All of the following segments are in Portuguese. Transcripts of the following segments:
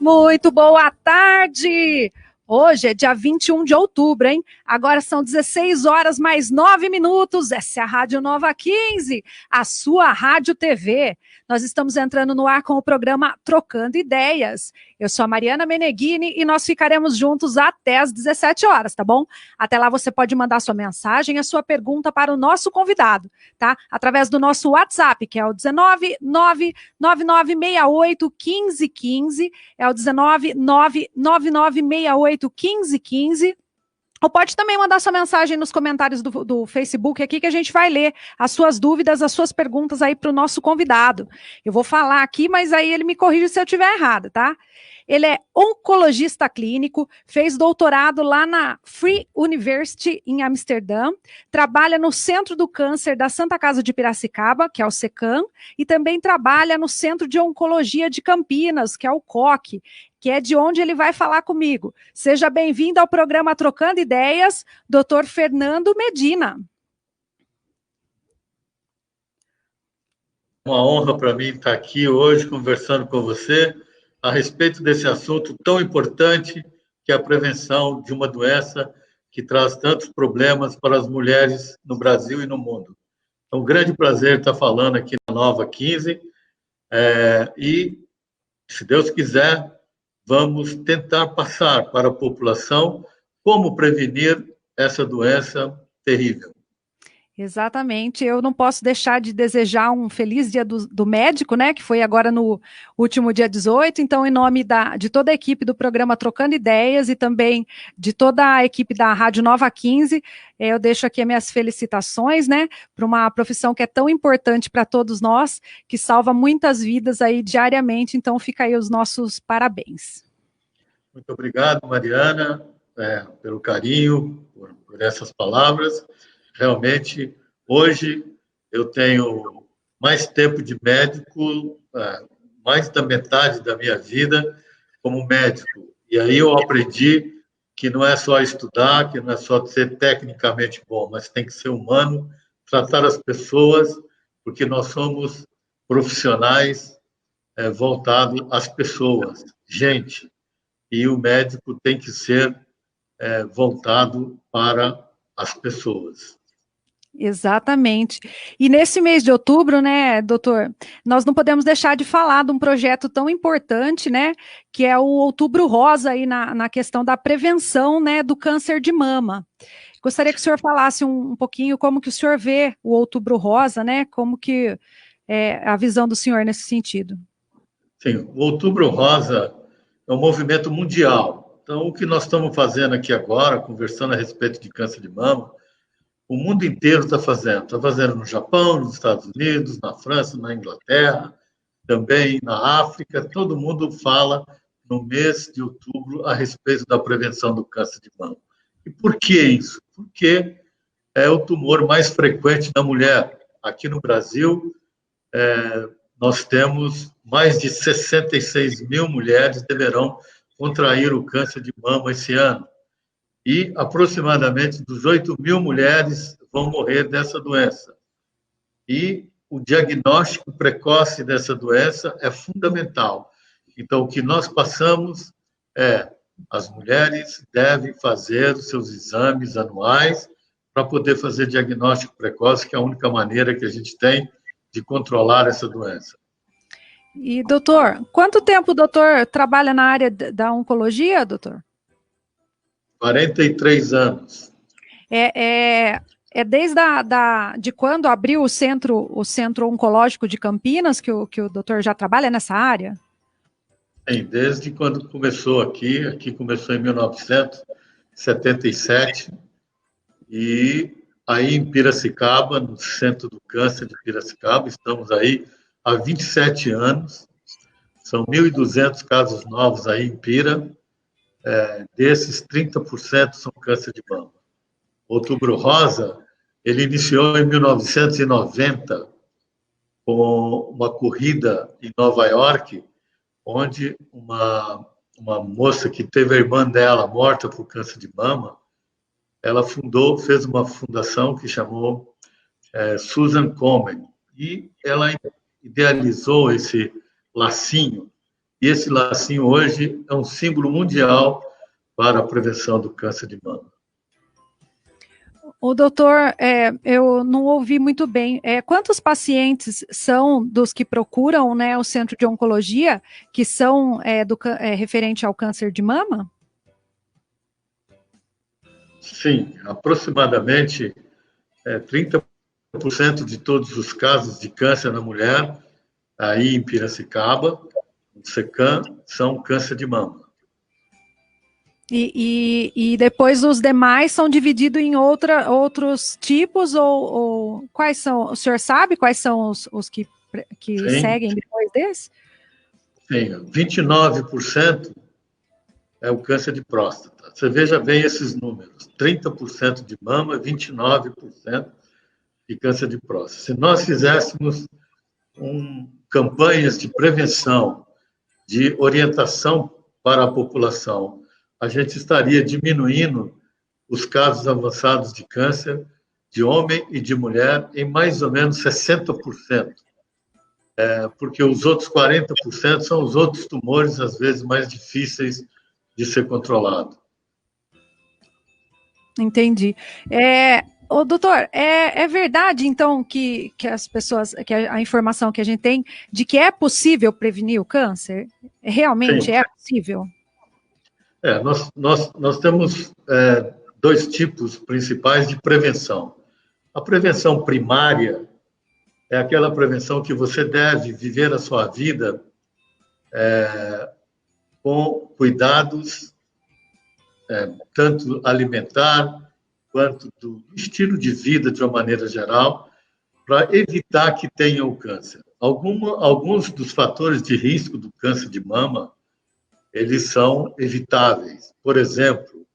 Muito boa tarde! Hoje é dia 21 de outubro, hein? Agora são 16 horas mais 9 minutos. Essa é a Rádio Nova 15, a sua Rádio TV. Nós estamos entrando no ar com o programa Trocando Ideias. Eu sou a Mariana Meneghini e nós ficaremos juntos até às 17 horas, tá bom? Até lá você pode mandar sua mensagem, a sua pergunta para o nosso convidado, tá? Através do nosso WhatsApp, que é o 19999681515, é o 19999681515. Ou pode também mandar sua mensagem nos comentários do Facebook aqui, que a gente vai ler as suas dúvidas, as suas perguntas aí para o nosso convidado. Eu vou falar aqui, mas aí ele me corrige se eu estiver errado, tá? Ele é oncologista clínico, fez doutorado lá na Free University em Amsterdã, trabalha no Centro do Câncer da Santa Casa de Piracicaba, que é o SECAM, e também trabalha no Centro de Oncologia de Campinas, que é o COC, que é de onde ele vai falar comigo. Seja bem-vindo ao programa Trocando Ideias, Dr. Fernando Medina. Uma honra para mim estar aqui hoje conversando com você a respeito desse assunto tão importante que é a prevenção de uma doença que traz tantos problemas para as mulheres no Brasil e no mundo. É um grande prazer estar falando aqui na Nova 15 e, se Deus quiser, vamos tentar passar para a população como prevenir essa doença terrível. Exatamente, eu não posso deixar de desejar um feliz dia do médico, né, que foi agora no último dia 18, então em nome de toda a equipe do programa Trocando Ideias e também de toda a equipe da Rádio Nova 15, eu deixo aqui as minhas felicitações, né, para uma profissão que é tão importante para todos nós, que salva muitas vidas aí diariamente, então fica aí os nossos parabéns. Muito obrigado, Mariana, pelo carinho, por essas palavras. Realmente, hoje eu tenho mais tempo de médico, mais da metade da minha vida como médico. E aí eu aprendi que não é só estudar, que não é só ser tecnicamente bom, mas tem que ser humano, tratar as pessoas, porque nós somos profissionais voltados às pessoas, gente. E o médico tem que ser voltado para as pessoas. Exatamente. E nesse mês de outubro, né, doutor, nós não podemos deixar de falar de um projeto tão importante, né, que é o Outubro Rosa aí na questão da prevenção, né, do câncer de mama. Gostaria que o senhor falasse um pouquinho como que o senhor vê o Outubro Rosa, né, como que é a visão do senhor nesse sentido. Sim, o Outubro Rosa é um movimento mundial. Então, o que nós estamos fazendo aqui agora, conversando a respeito de câncer de mama, o mundo inteiro está fazendo. Está fazendo no Japão, nos Estados Unidos, na França, na Inglaterra, também na África. Todo mundo fala no mês de outubro a respeito da prevenção do câncer de mama. E por que isso? Porque é o tumor mais frequente na mulher. Aqui no Brasil, nós temos mais de 66 mil mulheres que deverão contrair o câncer de mama esse ano. E aproximadamente 18 mil mulheres vão morrer dessa doença. E o diagnóstico precoce dessa doença é fundamental. Então, o que nós passamos as mulheres devem fazer os seus exames anuais para poder fazer diagnóstico precoce, que é a única maneira que a gente tem de controlar essa doença. E, doutor, quanto tempo o doutor trabalha na área da oncologia, doutor? 43 anos. É desde de quando abriu o centro oncológico de Campinas que o doutor já trabalha nessa área? Sim, desde quando começou aqui começou em 1977, e aí em Piracicaba, no Centro do Câncer de Piracicaba, estamos aí há 27 anos, são 1.200 casos novos aí em Pira, desses 30% são câncer de mama. Outubro Rosa, ele iniciou em 1990 com uma corrida em Nova York, onde uma moça que teve a irmã dela morta por câncer de mama, ela fez uma fundação que chamou Susan Komen, e ela idealizou esse lacinho e esse lacinho hoje é um símbolo mundial para a prevenção do câncer de mama. O doutor, eu não ouvi muito bem. Quantos pacientes são dos que procuram, né, o centro de oncologia que são referente ao câncer de mama? Sim, aproximadamente 30% de todos os casos de câncer na mulher, aí em Piracicaba, no SECAM, são câncer de mama. E depois os demais são divididos em outros tipos, ou quais são? O senhor sabe quais são os que seguem depois desse? Sim, 29% é o câncer de próstata. Você veja bem esses números: 30% de mama, 29% de câncer de próstata. Se nós fizéssemos campanhas de prevenção, de orientação para a população, a gente estaria diminuindo os casos avançados de câncer de homem e de mulher em mais ou menos 60%. Porque os outros 40% são os outros tumores, às vezes, mais difíceis de ser controlado. Entendi. Doutor, é verdade, então, que as pessoas, que a informação que a gente tem de que é possível prevenir o câncer? Realmente é possível? Nós temos dois tipos principais de prevenção. A prevenção primária é aquela prevenção que você deve viver a sua vida com cuidados, tanto alimentar quanto do estilo de vida de uma maneira geral, para evitar que tenha o câncer. Alguns dos fatores de risco do câncer de mama, eles são evitáveis. Por exemplo,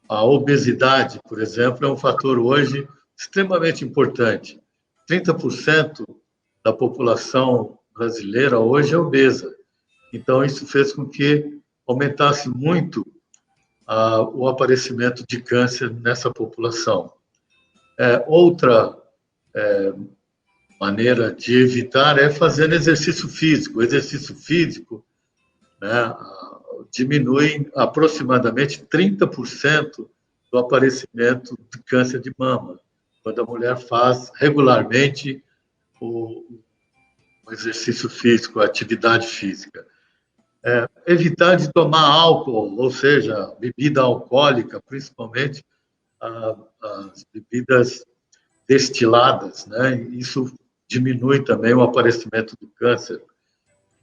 a obesidade, por exemplo, é um fator hoje extremamente importante. 30% da população brasileira hoje é obesa. Então, isso fez com que aumentasse muito o aparecimento de câncer nessa população. Outra maneira de evitar é fazendo exercício físico. O exercício físico, né, diminui aproximadamente 30% do aparecimento de câncer de mama, quando a mulher faz regularmente o exercício físico, a atividade física. Evitar de tomar álcool, ou seja, bebida alcoólica, principalmente as bebidas destiladas, né? Isso diminui também o aparecimento do câncer.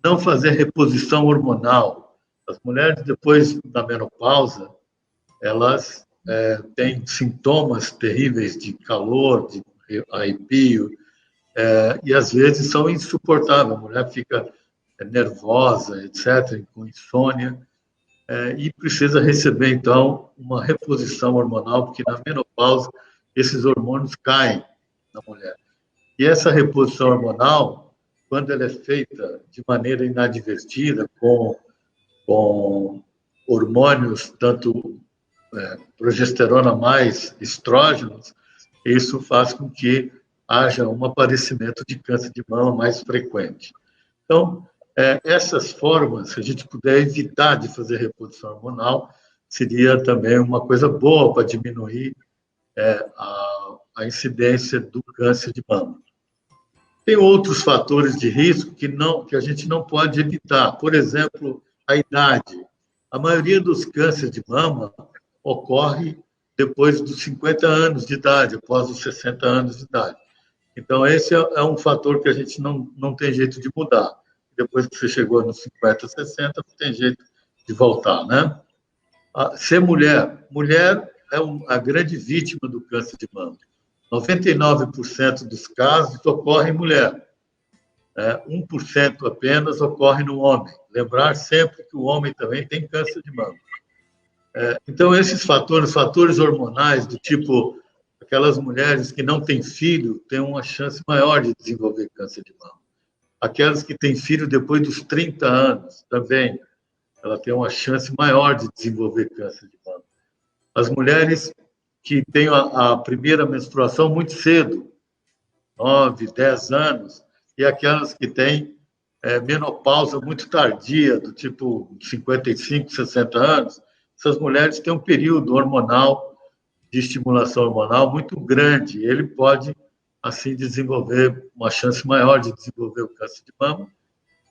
Não fazer reposição hormonal. As mulheres, depois da menopausa, elas têm sintomas terríveis de calor, de arrepio, e às vezes são insuportáveis. A mulher fica nervosa, etc., com insônia, e precisa receber, então, uma reposição hormonal, porque na menopausa esses hormônios caem na mulher. E essa reposição hormonal, quando ela é feita de maneira inadvertida, com hormônios, tanto progesterona mais estrógenos, isso faz com que haja um aparecimento de câncer de mama mais frequente. Então, essas formas, se a gente puder evitar de fazer reposição hormonal, seria também uma coisa boa para diminuir a incidência do câncer de mama. Tem outros fatores de risco que a gente não pode evitar. Por exemplo, a idade. A maioria dos cânceres de mama ocorre depois dos 50 anos de idade, após os 60 anos de idade. Então, esse é um fator que a gente não tem jeito de mudar. Depois que você chegou nos 50, 60, não tem jeito de voltar, né? Ser mulher. Mulher é a grande vítima do câncer de mama. 99% dos casos ocorrem em mulher. 1% apenas ocorre no homem. Lembrar sempre que o homem também tem câncer de mama. Então, esses fatores hormonais, do tipo, aquelas mulheres que não têm filho, têm uma chance maior de desenvolver câncer de mama. Aquelas que têm filho depois dos 30 anos, também, ela tem uma chance maior de desenvolver câncer de mama. As mulheres que têm a primeira menstruação muito cedo, 9, 10 anos, e aquelas que têm menopausa muito tardia, do tipo 55, 60 anos, essas mulheres têm um período hormonal, de estimulação hormonal muito grande. Ele pode, assim, desenvolver uma chance maior de desenvolver o câncer de mama.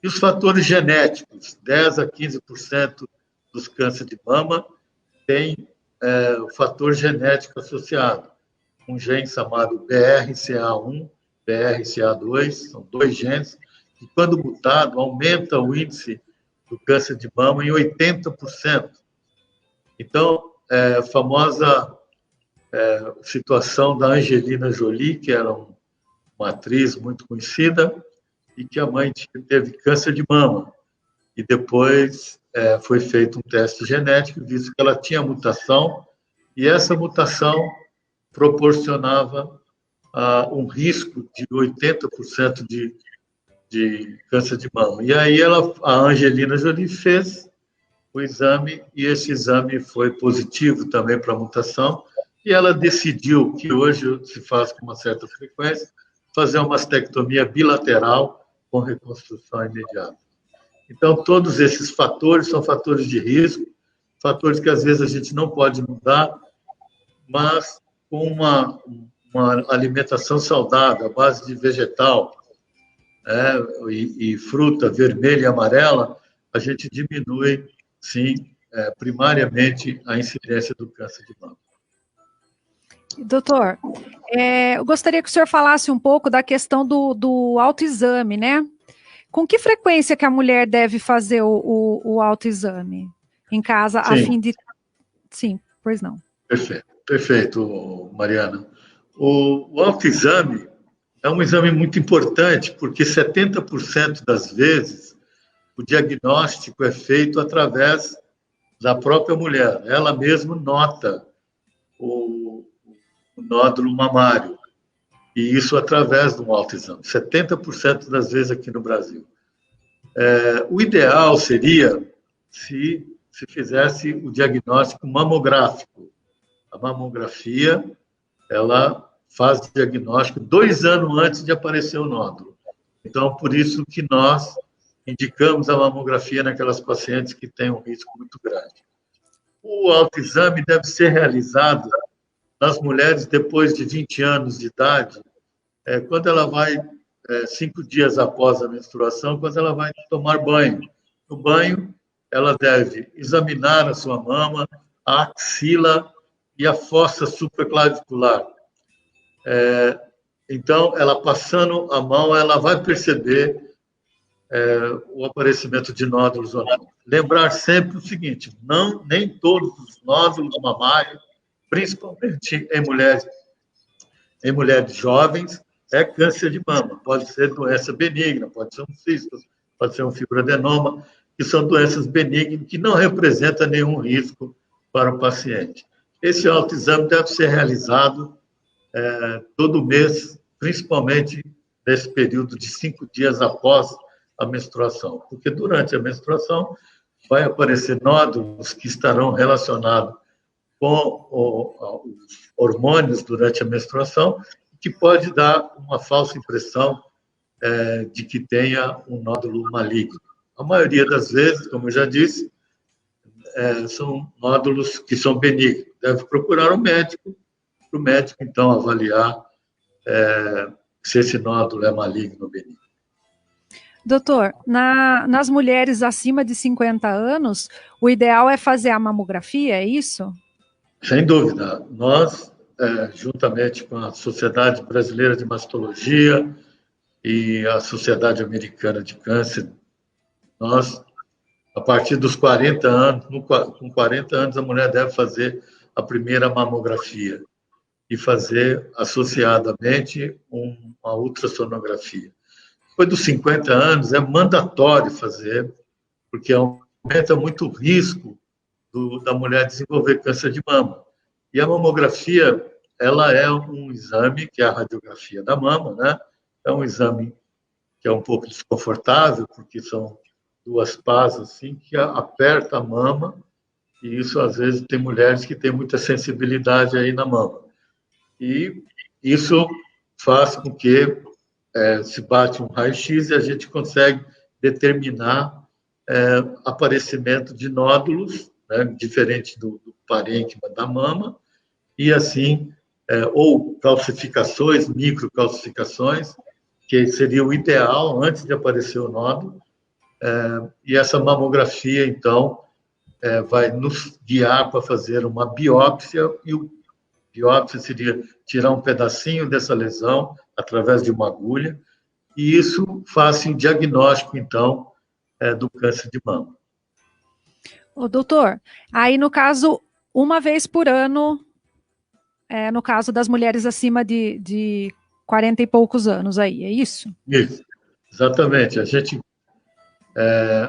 E os fatores genéticos, 10 a 15% dos cânceres de mama tem o fator genético associado. Um gene chamado BRCA1, BRCA2, são 2 genes, que, quando mutado, aumenta o índice do câncer de mama em 80%. Então, a famosa situação da Angelina Jolie, que era uma atriz muito conhecida, e que a mãe teve câncer de mama. E depois foi feito um teste genético, visto que ela tinha mutação, e essa mutação proporcionava um risco de 80% de câncer de mama. E aí a Angelina Jolie fez o exame, e esse exame foi positivo também para a mutação, e ela decidiu, que hoje se faz com uma certa frequência, fazer uma mastectomia bilateral com reconstrução imediata. Então, todos esses fatores são fatores de risco, fatores que às vezes a gente não pode mudar, mas com uma alimentação saudável, à base de vegetal, e fruta vermelha e amarela, a gente diminui, sim, primariamente a incidência do câncer de mama. Doutor, eu gostaria que o senhor falasse um pouco da questão do autoexame, né? Com que frequência que a mulher deve fazer o autoexame em casa, Sim. a fim de... Sim, pois não. Perfeito, Mariana. O autoexame é um exame muito importante, porque 70% das vezes o diagnóstico é feito através da própria mulher. Ela mesma nota o nódulo mamário, e isso através de um autoexame. 70% das vezes aqui no Brasil. O ideal seria se fizesse o diagnóstico mamográfico. A mamografia, ela faz o diagnóstico 2 anos antes de aparecer o nódulo. Então, por isso que nós indicamos a mamografia naquelas pacientes que têm um risco muito grande. O autoexame deve ser realizado nas mulheres depois de 20 anos de idade, quando ela vai, 5 dias após a menstruação, quando ela vai tomar banho. No banho, ela deve examinar a sua mama, a axila e a fossa supraclavicular. Então, ela passando a mão, ela vai perceber o aparecimento de nódulos ou não. Lembrar sempre o seguinte: nem todos os nódulos mamários, principalmente em mulheres jovens, é câncer de mama. Pode ser doença benigna, pode ser um cisto, pode ser um fibroadenoma, que são doenças benignas que não representam nenhum risco para o paciente. Esse autoexame deve ser realizado todo mês, principalmente nesse período de 5 dias após a menstruação, porque durante a menstruação vai aparecer nódulos que estarão relacionados com os hormônios durante a menstruação, que pode dar uma falsa impressão de que tenha um nódulo maligno. A maioria das vezes, como eu já disse, são nódulos que são benignos. Deve procurar um médico, para o médico, então, avaliar se esse nódulo é maligno ou benigno. Doutor, nas mulheres acima de 50 anos, o ideal é fazer a mamografia, é isso? Sem dúvida. Nós, juntamente com a Sociedade Brasileira de Mastologia e a Sociedade Americana de Câncer, nós, a partir dos 40 anos, com 40 anos, a mulher deve fazer a primeira mamografia e fazer associadamente uma ultrassonografia. Depois dos 50 anos, é mandatório fazer, porque aumenta muito o risco da mulher desenvolver câncer de mama. E a mamografia, ela é um exame, que é a radiografia da mama, né? É um exame que é um pouco desconfortável, porque são 2 pás assim, que aperta a mama, e isso, às vezes, tem mulheres que têm muita sensibilidade aí na mama. E isso faz com que se bate um raio-x e a gente consegue determinar aparecimento de nódulos, né, diferente do parênquima da mama, e assim, ou calcificações, microcalcificações, que seria o ideal antes de aparecer o nódulo, e essa mamografia, então, vai nos guiar para fazer uma biópsia, e o biópsia seria tirar um pedacinho dessa lesão através de uma agulha, e isso faz o diagnóstico, então, do câncer de mama. Ô, doutor, aí no caso, uma vez por ano, no caso das mulheres acima de 40 e poucos anos aí, é isso? Isso, exatamente. A gente,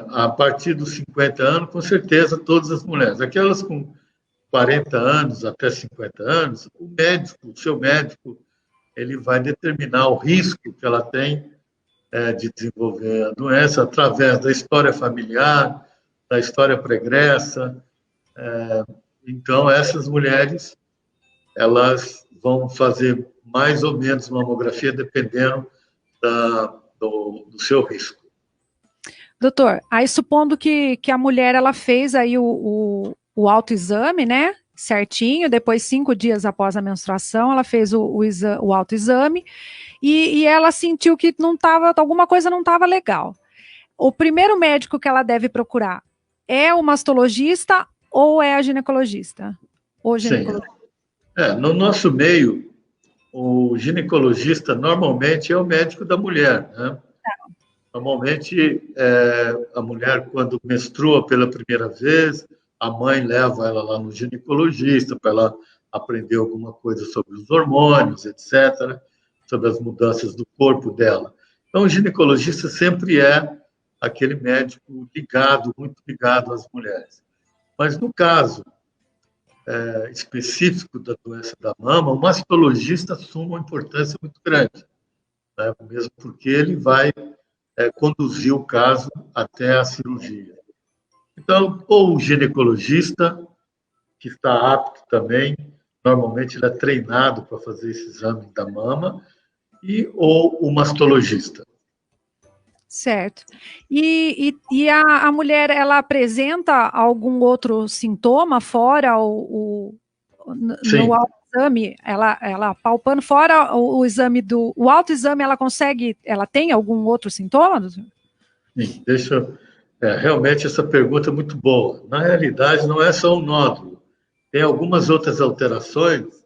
a partir dos 50 anos, com certeza, todas as mulheres. Aquelas com 40 anos até 50 anos, o seu médico, ele vai determinar o risco que ela tem de desenvolver a doença através da história familiar, da história pregressa. Então, essas mulheres, elas vão fazer mais ou menos mamografia dependendo do seu risco. Doutor, aí supondo que a mulher ela fez aí o autoexame, né? Certinho, depois 5 dias após a menstruação, ela fez o autoexame e ela sentiu que alguma coisa não estava legal. O primeiro médico que ela deve procurar é o mastologista ou é a ginecologista? Ou ginecologista? Sim. No nosso meio, o ginecologista normalmente é o médico da mulher, né? Normalmente, a mulher, quando menstrua pela primeira vez, a mãe leva ela lá no ginecologista para ela aprender alguma coisa sobre os hormônios, etc., sobre as mudanças do corpo dela. Então, o ginecologista sempre é aquele médico muito ligado às mulheres. Mas, no caso específico da doença da mama, o mastologista assume uma importância muito grande, né? Mesmo porque ele vai conduzir o caso até a cirurgia. Então, ou o ginecologista, que está apto também, normalmente ele é treinado para fazer esse exame da mama, ou o mastologista. Certo. E a mulher, ela apresenta algum outro sintoma fora no autoexame? Ela palpando fora o exame o autoexame, ela tem algum outro sintoma? Sim, realmente essa pergunta é muito boa. Na realidade, não é só um nódulo. Tem algumas outras alterações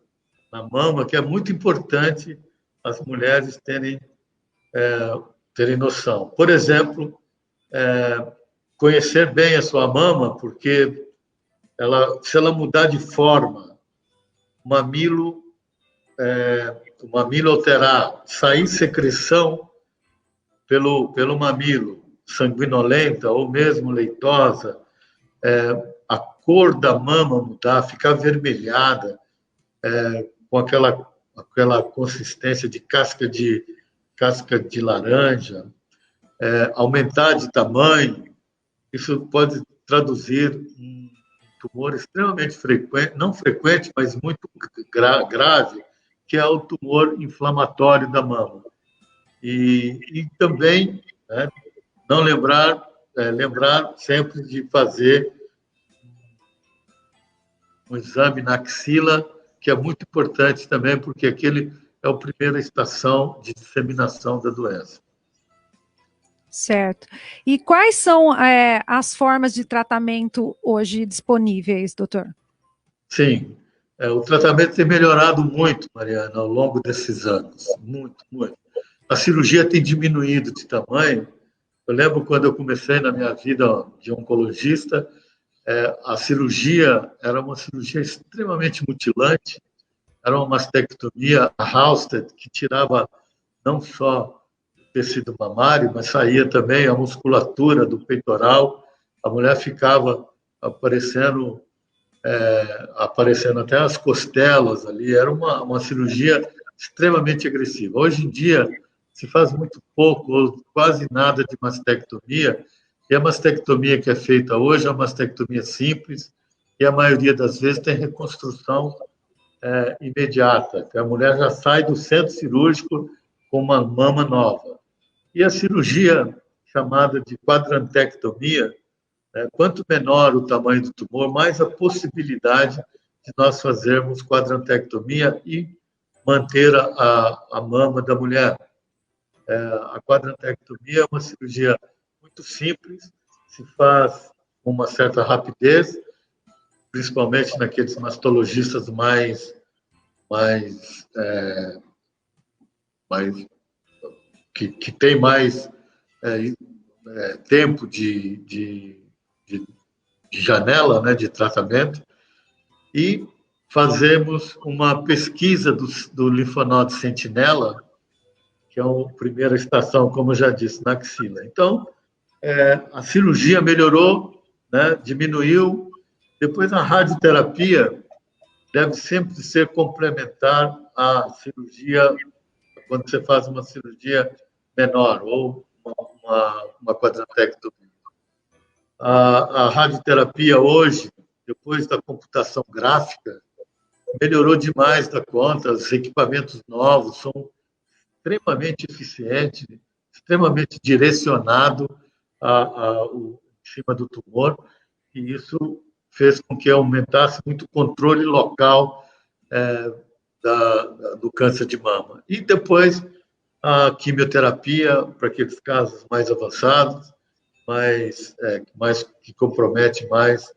na mama que é muito importante as mulheres terem noção. Por exemplo, conhecer bem a sua mama, porque se ela mudar de forma, o mamilo alterar, sair secreção pelo mamilo, sanguinolenta ou mesmo leitosa, a cor da mama mudar, ficar avermelhada, com aquela consistência de casca de laranja, aumentar de tamanho, isso pode traduzir um tumor extremamente frequente, não frequente, mas muito grave, que é o tumor inflamatório da mama. E também, né, não lembrar sempre de fazer um exame na axila, que é muito importante também, porque aquele é a primeira estação de disseminação da doença. Certo. E quais são as formas de tratamento hoje disponíveis, doutor? Sim, o tratamento tem melhorado muito, Mariana, ao longo desses anos. Muito, muito. A cirurgia tem diminuído de tamanho. Eu lembro quando eu comecei na minha vida de oncologista, a cirurgia era uma cirurgia extremamente mutilante, era uma mastectomia, a Halsted, que tirava não só o tecido mamário, mas saía também a musculatura do peitoral, a mulher ficava aparecendo até as costelas ali, era uma cirurgia extremamente agressiva. Hoje em dia, se faz muito pouco, ou quase nada de mastectomia, e a mastectomia que é feita hoje é uma mastectomia simples, e a maioria das vezes tem reconstrução imediata. A mulher já sai do centro cirúrgico com uma mama nova. E a cirurgia chamada de quadrantectomia. Quanto menor o tamanho do tumor, mais a possibilidade de nós fazermos quadrantectomia e manter a mama da mulher. A quadrantectomia é uma cirurgia muito simples, se faz com uma certa rapidez, principalmente naqueles mastologistas mais que tem mais tempo de janela, né, de tratamento, e fazemos uma pesquisa do linfonodo sentinela, que é a primeira estação, como eu já disse, na axila. Então, a cirurgia melhorou, né, diminuiu. Depois, a radioterapia deve sempre ser complementar à cirurgia, quando você faz uma cirurgia menor, ou uma quadrantectomia. A radioterapia hoje, depois da computação gráfica, melhorou demais da conta, os equipamentos novos são extremamente eficientes, extremamente direcionados em cima do tumor, e isso fez com que aumentasse muito o controle local do câncer de mama. E depois a quimioterapia, para aqueles casos mais avançados, que compromete mais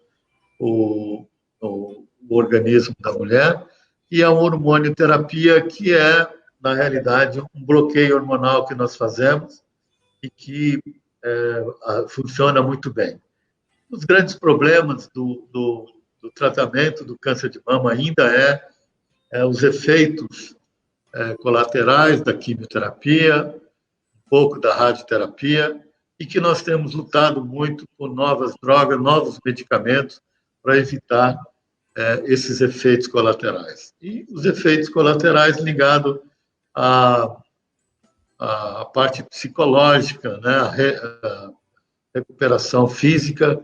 o organismo da mulher, e a hormonioterapia, que é, na realidade, um bloqueio hormonal que nós fazemos e que funciona muito bem. Os grandes problemas do tratamento do câncer de mama ainda os efeitos colaterais da quimioterapia, um pouco da radioterapia, e que nós temos lutado muito por novas drogas, novos medicamentos para evitar esses efeitos colaterais. E os efeitos colaterais ligados à parte psicológica, né, a recuperação física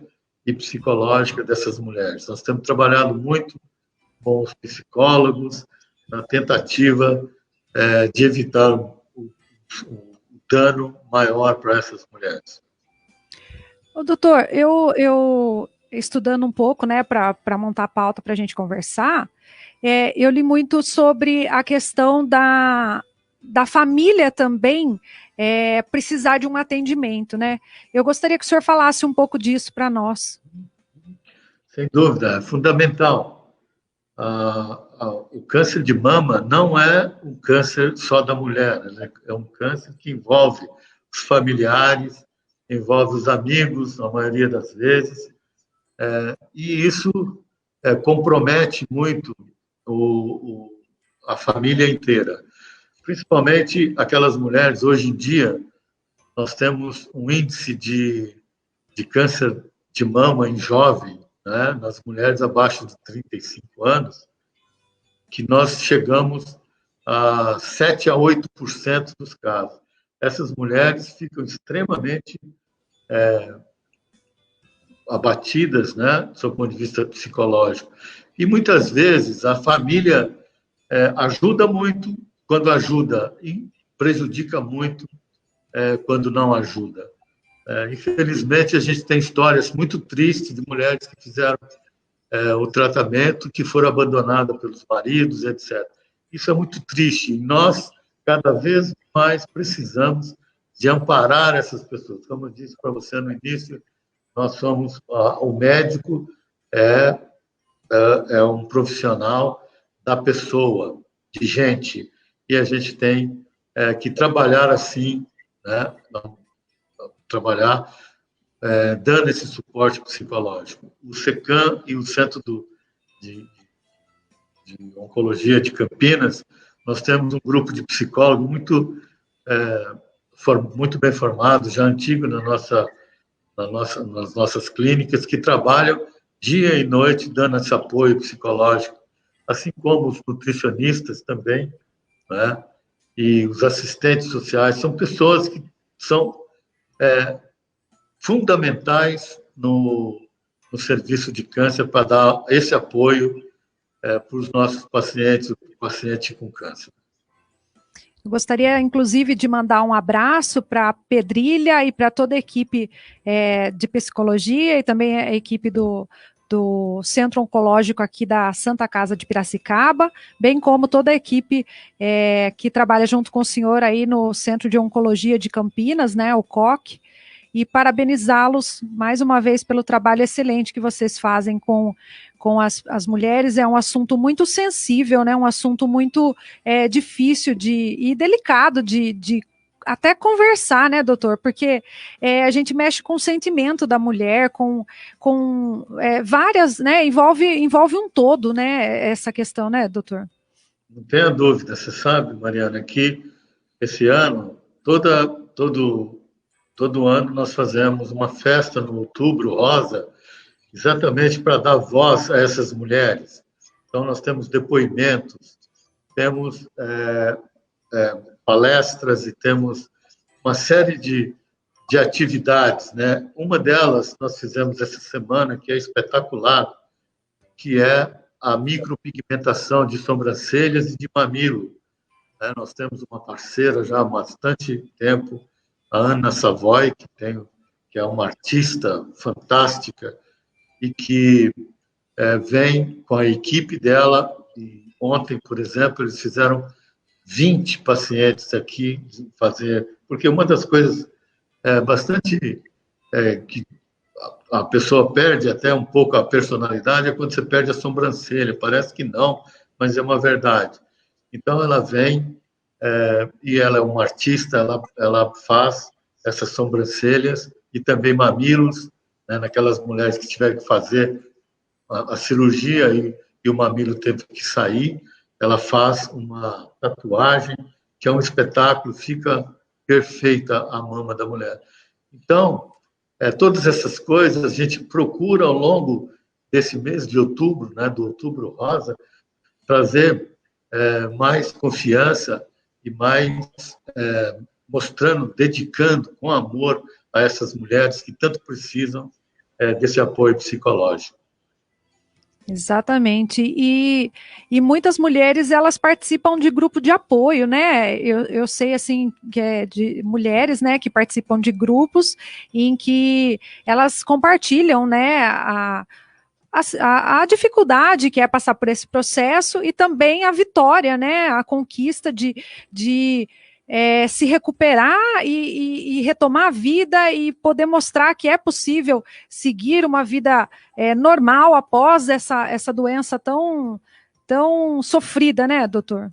e psicológica dessas mulheres. Nós temos trabalhado muito com os psicólogos na tentativa de evitar o dano maior para essas mulheres. Doutor, eu estudando um pouco, né, para montar a pauta para a gente conversar, eu li muito sobre a questão da família também precisar de um atendimento, né? Eu gostaria que o senhor falasse um pouco disso para nós. Sem dúvida, é fundamental. O câncer de mama não é um câncer só da mulher, né? É um câncer que envolve os familiares, envolve os amigos, na maioria das vezes, e isso compromete muito a família inteira, principalmente aquelas mulheres. Hoje em dia, nós temos um índice de câncer de mama em jovem, né, nas mulheres abaixo de 35 anos, que nós chegamos a 7 a 8% dos casos. Essas mulheres ficam extremamente abatidas, né, do seu ponto de vista psicológico. E muitas vezes a família ajuda muito quando ajuda e prejudica muito quando não ajuda. Infelizmente, a gente tem histórias muito tristes de mulheres que fizeram o tratamento, que foram abandonadas pelos maridos, etc. Isso é muito triste. E nós, cada vez mais, precisamos de amparar essas pessoas. Como eu disse para você no início, nós somos... o médico é um profissional da pessoa, de gente, e a gente tem que trabalhar assim, né? Trabalhar dando esse suporte psicológico. O SECAM e o Centro de Oncologia de Campinas, nós temos um grupo de psicólogos muito bem formados, já antigo nas nossas clínicas, que trabalham dia e noite dando esse apoio psicológico, assim como os nutricionistas também, né? E os assistentes sociais, são pessoas que são fundamentais no serviço de câncer para dar esse apoio para os nossos pacientes, o paciente com câncer. Eu gostaria, inclusive, de mandar um abraço para a Pedrilha e para toda a equipe de psicologia e também a equipe do Centro Oncológico aqui da Santa Casa de Piracicaba, bem como toda a equipe que trabalha junto com o senhor aí no Centro de Oncologia de Campinas, né, o COC, e parabenizá-los mais uma vez pelo trabalho excelente que vocês fazem com as mulheres. É um assunto muito sensível, né, um assunto muito difícil e delicado de até conversar, né, doutor? Porque a gente mexe com o sentimento da mulher, com várias, né, envolve um todo, né, essa questão, né, doutor? Não tenha dúvida, você sabe, Mariana, que esse ano, todo ano nós fazemos uma festa no Outubro Rosa, exatamente para dar voz a essas mulheres. Então, nós temos depoimentos, temos palestras e temos uma série de atividades, né? Uma delas nós fizemos essa semana, que é espetacular, que é a micropigmentação de sobrancelhas e de mamilo. Né? Nós temos uma parceira já há bastante tempo, a Ana Savoy, que é uma artista fantástica e que vem com a equipe dela. E ontem, por exemplo, eles fizeram 20 pacientes aqui fazer, porque uma das coisas bastante que a pessoa perde até um pouco a personalidade é quando você perde a sobrancelha. Parece que não, mas é uma verdade. Então, ela vem e ela é uma artista, ela faz essas sobrancelhas e também mamilos, né, naquelas mulheres que tiveram que fazer a cirurgia e o mamilo teve que sair, ela faz uma tatuagem, que é um espetáculo, fica perfeita a mama da mulher. Então, todas essas coisas a gente procura ao longo desse mês de outubro, né, do Outubro Rosa, trazer mais confiança e mais mostrando, dedicando com amor a essas mulheres que tanto precisam desse apoio psicológico. Exatamente, e muitas mulheres, elas participam de grupo de apoio, né, eu sei, assim, que é de mulheres, né, que participam de grupos em que elas compartilham, né, a dificuldade que é passar por esse processo e também a vitória, né, a conquista de se recuperar e retomar a vida e poder mostrar que é possível seguir uma vida normal após essa doença tão sofrida, né, doutor?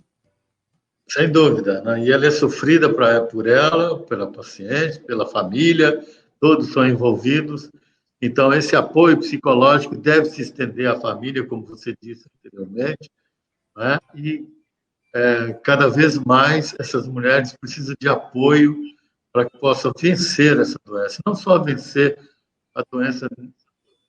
Sem dúvida, né? E ela é sofrida por ela, pela paciente, pela família, todos são envolvidos. Então, esse apoio psicológico deve se estender à família, como você disse anteriormente, né? E cada vez mais essas mulheres precisam de apoio para que possam vencer essa doença. Não só vencer a doença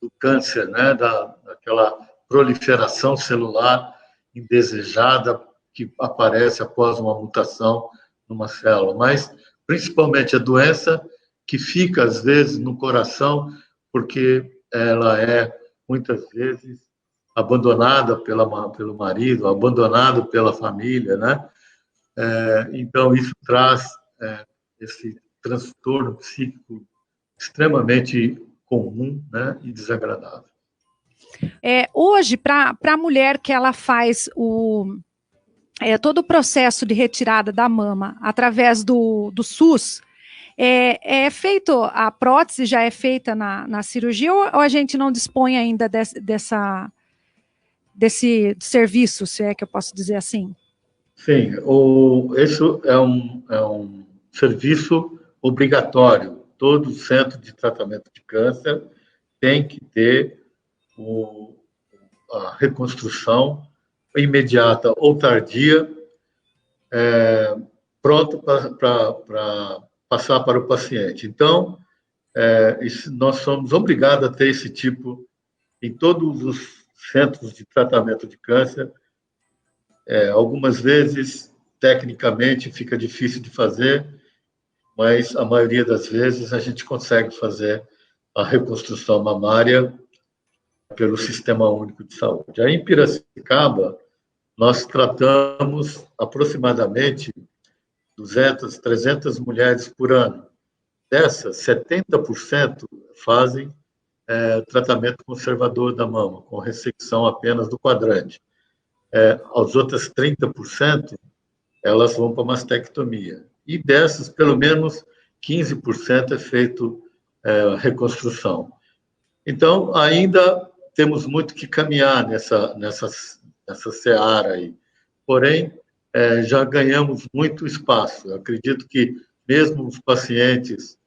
do câncer, né? Daquela proliferação celular indesejada que aparece após uma mutação numa célula, mas principalmente a doença que fica, às vezes, no coração, porque ela é, muitas vezes, abandonada pelo marido, abandonada pela família, né? Então, isso traz esse transtorno psíquico extremamente comum, né? E desagradável. Hoje, para a mulher que ela faz todo o processo de retirada da mama através do SUS, é feito, a prótese já é feita na cirurgia ou a gente não dispõe ainda desse serviço, se é que eu posso dizer assim? Sim, isso é um serviço obrigatório. Todo centro de tratamento de câncer tem que ter a reconstrução imediata ou tardia, pronto para passar para o paciente. Então, nós somos obrigados a ter esse tipo em todos os centros de tratamento de câncer. Algumas vezes, tecnicamente, fica difícil de fazer, mas a maioria das vezes a gente consegue fazer a reconstrução mamária pelo Sistema Único de Saúde. Aí, em Piracicaba, nós tratamos aproximadamente 200, 300 mulheres por ano. Dessas, 70% fazem tratamento conservador da mama, com ressecção apenas do quadrante. As outras 30%, elas vão para mastectomia. E dessas, pelo menos 15% é feito reconstrução. Então, ainda temos muito que caminhar nessa seara aí. Porém, já ganhamos muito espaço. Eu acredito que mesmo os pacientes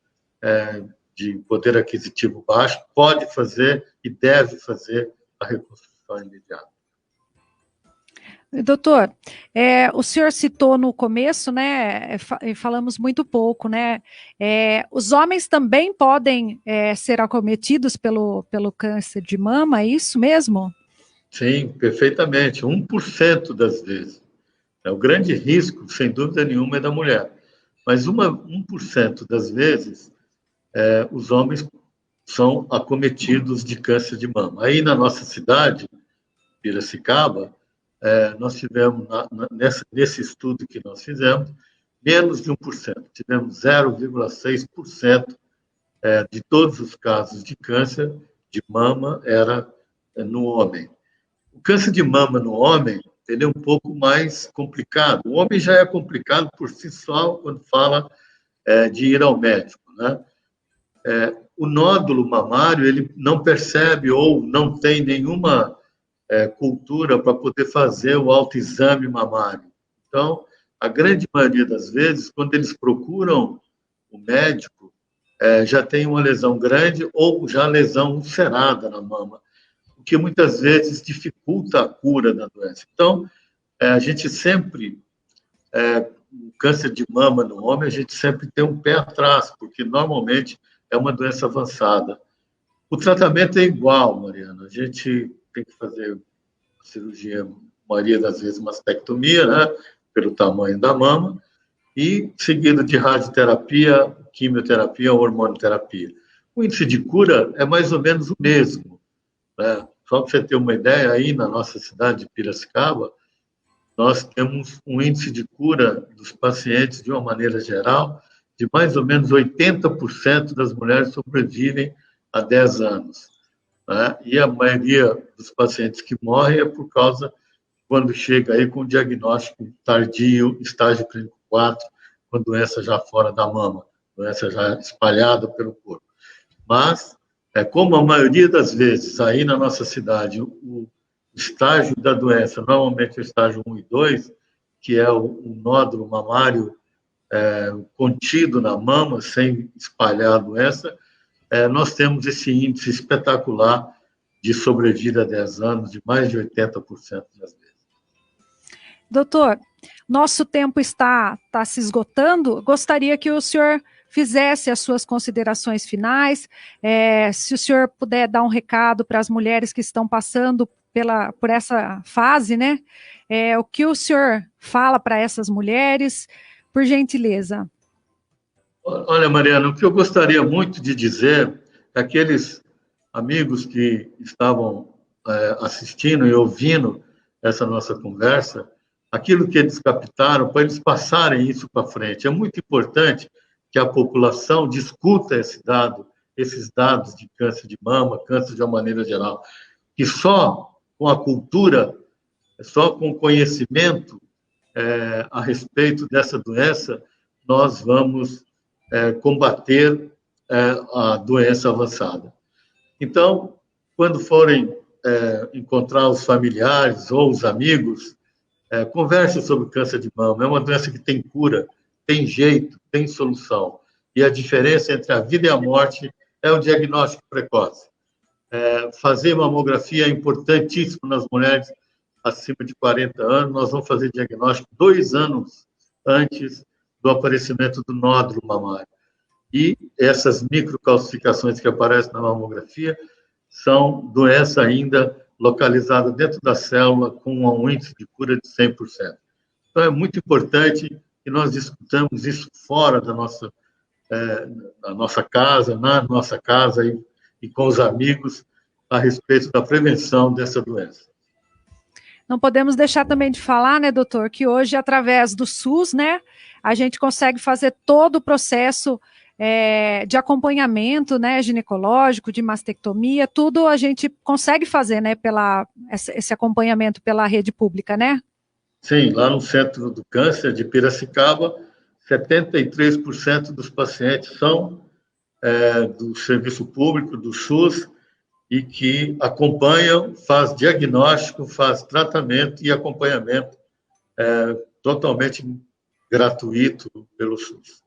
de poder aquisitivo baixo pode fazer e deve fazer a reconstrução imediata. Doutor, o senhor citou no começo, né, falamos muito pouco, né, os homens também podem ser acometidos pelo câncer de mama, é isso mesmo? Sim, perfeitamente, 1% das vezes. O grande risco, sem dúvida nenhuma, é da mulher, mas 1% das vezes os homens são acometidos de câncer de mama. Aí na nossa cidade, Piracicaba, nós tivemos, nesse estudo que nós fizemos, menos de 1%. Tivemos 0,6% de todos os casos de câncer de mama era no homem. O câncer de mama no homem, ele é um pouco mais complicado. O homem já é complicado por si só quando fala de ir ao médico, né? O nódulo mamário, ele não percebe ou não tem nenhuma cultura para poder fazer o autoexame mamário. Então, a grande maioria das vezes, quando eles procuram o médico, já tem uma lesão grande ou já lesão ulcerada na mama, o que muitas vezes dificulta a cura da doença. Então, a gente sempre, o câncer de mama no homem, a gente sempre tem um pé atrás, porque normalmente é uma doença avançada. O tratamento é igual, Mariana, a gente tem que fazer cirurgia, a maioria das vezes, mastectomia, né, pelo tamanho da mama, e seguido de radioterapia, quimioterapia ou hormonoterapia. O índice de cura é mais ou menos o mesmo, né? Só para você ter uma ideia, aí na nossa cidade de Piracicaba, nós temos um índice de cura dos pacientes, de uma maneira geral, de mais ou menos 80% das mulheres sobrevivem a 10 anos. Né? E a maioria dos pacientes que morrem é por causa, quando chega aí com diagnóstico tardio, estágio clínico 4, com doença já fora da mama, doença já espalhada pelo corpo. Mas, como a maioria das vezes aí na nossa cidade, o estágio da doença, normalmente é o estágio 1 e 2, que é o nódulo mamário contido na mama, sem espalhar a doença, nós temos esse índice espetacular de sobrevida a 10 anos, de mais de 80% das vezes. Doutor, nosso tempo está se esgotando. Gostaria que o senhor fizesse as suas considerações finais. Se o senhor puder dar um recado para as mulheres que estão passando por essa fase, né? O que o senhor fala para essas mulheres, por gentileza? Olha, Mariana, o que eu gostaria muito de dizer é aqueles amigos que estavam assistindo e ouvindo essa nossa conversa, aquilo que eles captaram, para eles passarem isso para frente. É muito importante que a população discuta esses dados de câncer de mama, câncer de uma maneira geral, que só com a cultura, só com o conhecimento a respeito dessa doença, nós vamos combater a doença avançada. Então, quando forem encontrar os familiares ou os amigos, converse sobre câncer de mama. É uma doença que tem cura, tem jeito, tem solução. E a diferença entre a vida e a morte é o diagnóstico precoce. Fazer mamografia é importantíssimo nas mulheres acima de 40 anos. Nós vamos fazer diagnóstico 2 anos antes do aparecimento do nódulo mamário. E essas microcalcificações que aparecem na mamografia são doença ainda localizada dentro da célula com um índice de cura de 100%. Então, é muito importante que nós discutamos isso fora da nossa casa, na nossa casa e com os amigos a respeito da prevenção dessa doença. Não podemos deixar também de falar, né, doutor, que hoje, através do SUS, né, a gente consegue fazer todo o processo de acompanhamento, né, ginecológico, de mastectomia, tudo a gente consegue fazer, né, esse acompanhamento pela rede pública, né? Sim, lá no Centro do Câncer de Piracicaba, 73% dos pacientes são do serviço público, do SUS, e que acompanham, faz diagnóstico, faz tratamento e acompanhamento totalmente gratuito pelo SUS.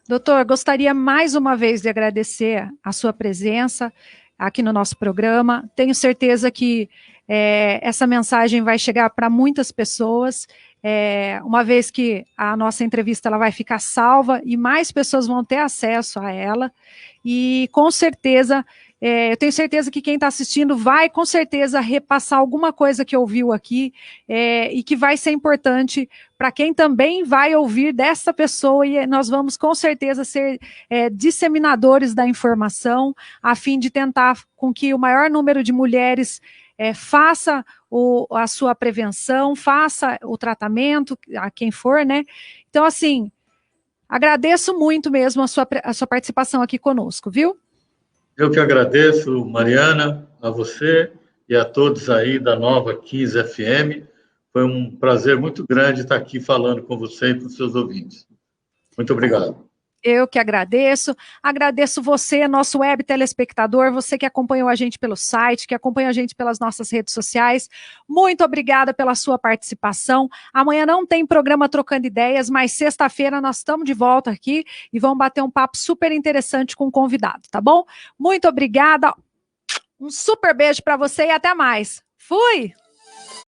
Doutor, gostaria mais uma vez de agradecer a sua presença aqui no nosso programa. Tenho certeza que essa mensagem vai chegar para muitas pessoas, uma vez que a nossa entrevista ela vai ficar salva e mais pessoas vão ter acesso a ela. E com certeza, eu tenho certeza que quem está assistindo vai com certeza repassar alguma coisa que ouviu aqui e que vai ser importante para quem também vai ouvir dessa pessoa, e nós vamos com certeza ser disseminadores da informação, a fim de tentar com que o maior número de mulheres faça a sua prevenção, faça o tratamento, a quem for, né? Então, assim, agradeço muito mesmo a sua participação aqui conosco, viu? Eu que agradeço, Mariana, a você e a todos aí da Nova 15 FM. Foi um prazer muito grande estar aqui falando com você e com os seus ouvintes. Muito obrigado. Eu que agradeço você, nosso web telespectador, você que acompanhou a gente pelo site, que acompanha a gente pelas nossas redes sociais. Muito obrigada pela sua participação. Amanhã não tem programa Trocando Ideias, mas sexta-feira nós estamos de volta aqui e vamos bater um papo super interessante com o convidado, tá bom? Muito obrigada, um super beijo para você e até mais. Fui!